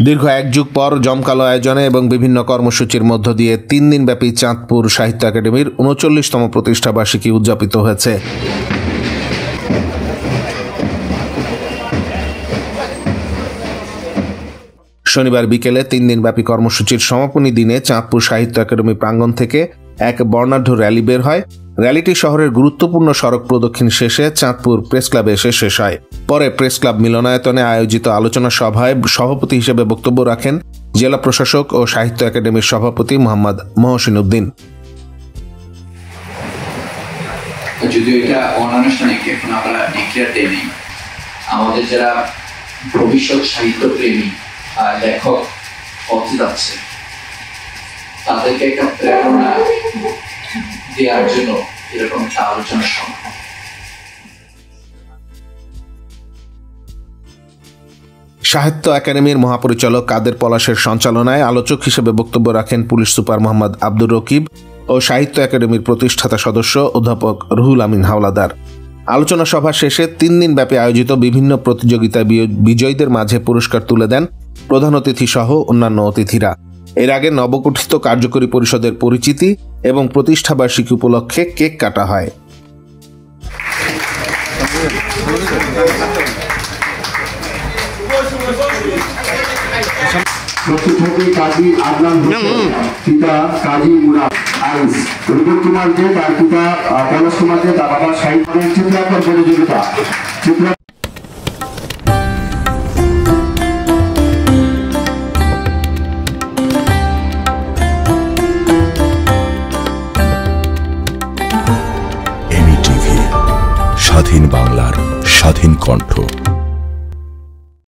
দীর্ঘ এক যুগ পর জমকালো আয়োজনে এবং বিভিন্ন কর্মসূচির মধ্য দিয়ে ৩ দিনব্যাপী চাঁদপুর সাহিত্য একাডেমির ৩৯তম প্রতিষ্ঠাবার্ষিকী উদযাপিত হয়েছে। শনিবার বিকেলে ৩ দিনব্যাপী কর্মসূচির সমাপনী দিনে চাঁদপুর সাহিত্য একাডেমি প্রাঙ্গণ থেকে এক বর্ণাঢ্য র্যালি বের হয়। র্যালিটি শহরের গুরুত্বপূর্ণ সড়ক প্রদক্ষিণ শেষে চাঁদপুর প্রেস ক্লাবে এসে শেষ হয়। পরে প্রেস ক্লাব মিলনায়তনে আয়োজিত আলোচনা সভায় সভাপতি হিসেবে বক্তব্য রাখেন জেলা প্রশাসক ও সাহিত্য একাডেমির সভাপতি মোহাম্মদ মহসিন উদ্দিন। যদিও এটা অনানুষ্ঠানিক, এখন আমরা ডিক্লেয়ার দেইনি, আমাদের যারা ভবিষ্যৎ সাহিত্য প্রেমী লেখক পথে যাচ্ছে তাদেরকে একটা প্রেরণা দেওয়ার জন্য এরকম একটা আলোচনা সভা। সাহিত্য একাডেমির মহাপরিচালক কাদের পলাশের সঞ্চালনায় আলোচক হিসেবে বক্তব্য রাখেন পুলিশ সুপার মোহাম্মদ আব্দুর রকিব ও সাহিত্য একাডেমির প্রতিষ্ঠাতা সদস্য অধ্যাপক রুহুল আমিন হাওলাদার। আলোচনা সভা শেষে ৩ দিনব্যাপী আয়োজিত বিভিন্ন প্রতিযোগিতায় বিজয়ীদের মাঝে পুরস্কার তুলে দেন প্রধান অতিথি সহ অন্যান্য অতিথিরা। এর আগে নবগঠিত কার্যকরী পরিষদের পরিচিতি এবং প্রতিষ্ঠাবার্ষিকী উপলক্ষে কেক কাটা হয়। স্বাধীন বাংলার স্বাধীন কণ্ঠ।